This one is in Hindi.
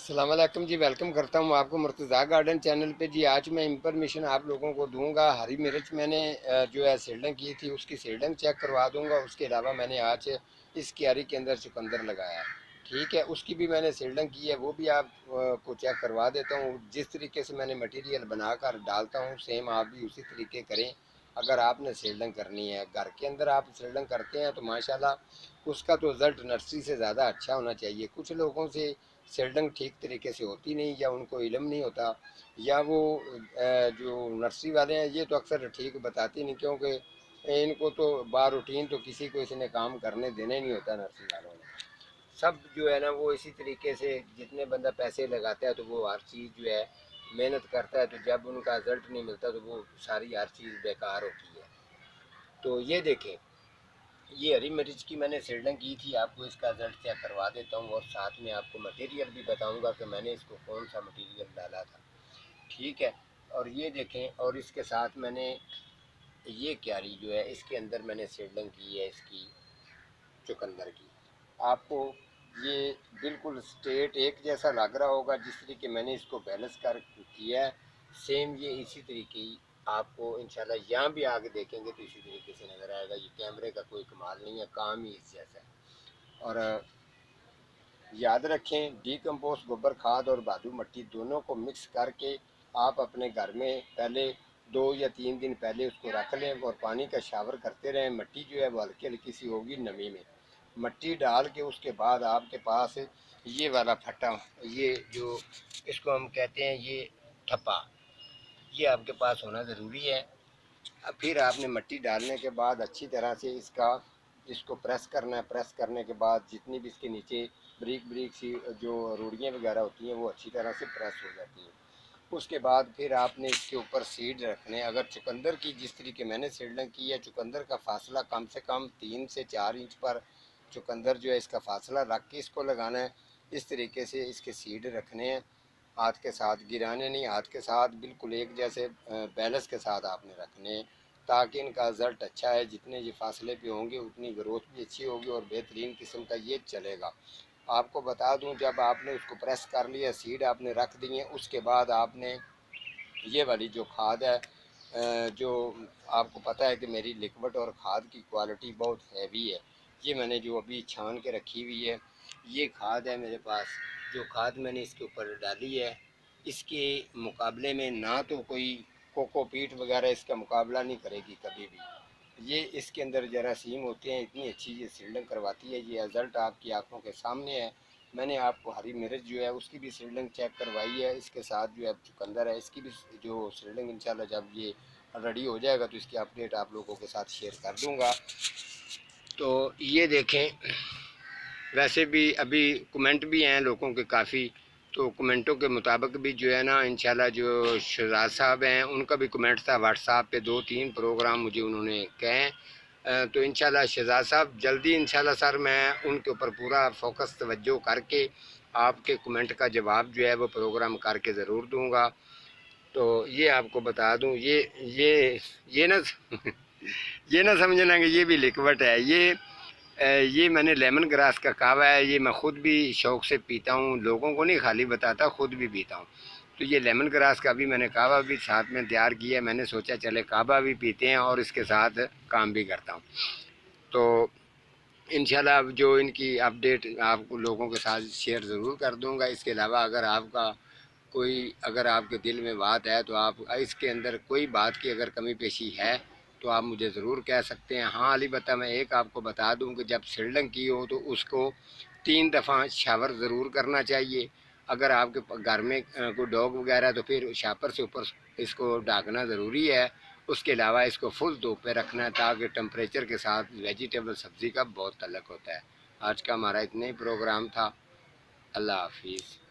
अस्सलाम वालेकुम जी। वेलकम करता हूँ आपको मुर्तज़ा गार्डन चैनल पे जी। आज मैं इंफॉर्मेशन आप लोगों को दूंगा। हरी मिर्च मैंने जो है सील्डिंग की थी, उसकी सील्डिंग चेक करवा दूंगा। उसके अलावा मैंने आज इस क्यारी के अंदर चुकंदर लगाया है, ठीक है, उसकी भी मैंने सील्डिंग की है, वो भी आप को चेक करवा देता हूँ। जिस तरीके से मैंने मटीरियल बनाकर डालता हूँ, सेम आप भी उसी तरीके करें। अगर आपने सील्डिंग करनी है, घर के अंदर आप सील्डिंग करते हैं तो माशाल्लाह उसका तो रिज़ल्ट नर्सरी से ज़्यादा अच्छा होना चाहिए। कुछ लोगों से सेल्डिंग ठीक तरीके से होती नहीं, या उनको इल्म नहीं होता, या वो जो नर्सरी वाले हैं ये तो अक्सर ठीक बताते नहीं, क्योंकि इनको तो बार रूटीन तो किसी को इसने काम करने देने नहीं होता। नर्सरी वालों ने सब जो है ना वो इसी तरीके से, जितने बंदा पैसे लगाता है तो वो हर चीज़ जो है मेहनत करता है, तो जब उनका रिजल्ट नहीं मिलता तो वो सारी हर चीज़ बेकार होती है। तो ये देखें, ये हरी मिर्च की मैंने सील्डिंग की थी, आपको इसका रिजल्ट चेक करवा देता हूँ और साथ में आपको मटेरियल भी बताऊँगा कि मैंने इसको कौन सा मटेरियल डाला था, ठीक है। और ये देखें, और इसके साथ मैंने ये क्यारी जो है इसके अंदर मैंने सील्डिंग की है इसकी चुकंदर की। आपको ये बिल्कुल स्ट्रेट एक जैसा लग रहा होगा, जिस तरीके मैंने इसको बैलेंस कर किया है, सेम ये इसी तरीके ही आपको इंशाल्लाह यहाँ भी आगे देखेंगे तो इसी तरीके से नज़र आएगा। ये कैमरे का कोई कमाल नहीं है, काम ही इस जैसा है। और याद रखें, डीकम्पोस्ट गोबर खाद और बालू मिट्टी दोनों को मिक्स करके आप अपने घर में पहले 2 या 3 दिन पहले उसको रख लें और पानी का शावर करते रहें। मिट्टी जो है वो हल्की हल्की सी होगी नमी में, मिट्टी डाल के उसके बाद आपके पास ये वाला फट्टा, ये जो इसको हम कहते हैं ये ठप्पा, ये आपके पास होना ज़रूरी है। अब फिर आपने मिट्टी डालने के बाद अच्छी तरह से इसको प्रेस करना है। प्रेस करने के बाद जितनी भी इसके नीचे ब्रीक ब्रीक सी जो रूढ़ियाँ वगैरह होती हैं वो अच्छी तरह से प्रेस हो जाती हैं। उसके बाद फिर आपने इसके ऊपर सीड रखने हैं। अगर चुकंदर की जिस तरीके मैंने सीडलिंग की है, चुकंदर का फासला कम से कम 3 से 4 इंच पर चुकंदर जो है इसका फासला रख के इसको लगाना है। इस तरीके से इसके सीड रखने हैं, हाथ के साथ गिराने नहीं, हाथ के साथ बिल्कुल एक जैसे बैलेंस के साथ आपने रखने हैं, ताकि इनका रिज़ल्ट अच्छा है। जितने ये फासले पे होंगे उतनी ग्रोथ भी अच्छी होगी और बेहतरीन किस्म का ये चलेगा। आपको बता दूं, जब आपने उसको प्रेस कर लिया, सीड आपने रख दी है, उसके बाद आपने ये वाली जो खाद है, जो आपको पता है कि मेरी लिक्विड और खाद की क्वालिटी बहुत हैवी है, ये मैंने जो अभी छान के रखी हुई है ये खाद है मेरे पास। जो खाद मैंने इसके ऊपर डाली है, इसके मुकाबले में ना तो कोई कोकोपीट वगैरह इसका मुकाबला नहीं करेगी कभी भी। ये इसके अंदर जरासीम होते हैं, इतनी अच्छी ये सील्डिंग करवाती है। ये रिज़ल्ट आपकी आंखों के सामने है। मैंने आपको हरी मिर्च जो है उसकी भी सील्डिंग चेक करवाई है, इसके साथ जो है चुकंदर है इसकी भी जो सील्डिंग इंशाल्लाह जब ये रेडी हो जाएगा तो इसकी अपडेट आप लोगों के साथ शेयर कर दूंगा। तो ये देखें, वैसे भी अभी कमेंट भी हैं लोगों के काफ़ी, तो कमेंटों के मुताबिक भी जो है ना इंशाल्लाह जो शहजाद साहब हैं उनका भी कमेंट था व्हाट्सएप पे, 2-3 प्रोग्राम मुझे उन्होंने कहे। तो इंशाल्लाह शहजाद साहब जल्दी इंशाल्लाह सर मैं उनके ऊपर पूरा फोकस तवज्जो करके आपके कमेंट का जवाब जो है वो प्रोग्राम करके ज़रूर दूंगा। तो ये आपको बता दूं, ये ना ये ना समझना कि ये भी लिक्विड है। ये मैंने लेमन ग्रास का कावा है, ये मैं ख़ुद भी शौक़ से पीता हूँ, लोगों को नहीं खाली बताता, ख़ुद भी पीता हूँ। तो ये लेमन ग्रास का भी मैंने कावा भी साथ में तैयार किया है। मैंने सोचा चले कावा भी पीते हैं और इसके साथ काम भी करता हूँ। तो इंशाल्लाह अब जो इनकी अपडेट आपको लोगों के साथ शेयर ज़रूर कर दूँगा। इसके अलावा अगर आपके दिल में बात है तो आप इसके अंदर कोई बात की अगर कमी पेशी है तो आप मुझे ज़रूर कह सकते हैं। हाँ अलबत्ता मैं एक आपको बता दूं कि जब सील्डिंग की हो तो उसको 3 दफ़ा शावर ज़रूर करना चाहिए। अगर आपके घर में कोई डॉग वगैरह तो फिर शापर से ऊपर इसको ढाँकना ज़रूरी है। उसके अलावा इसको फुल धूप पे रखना है, ताकि टेम्परेचर के साथ वेजिटेबल सब्ज़ी का बहुत तल्लुक़ होता है। आज का हमारा इतना ही प्रोग्राम था। अल्लाह हाफिज़।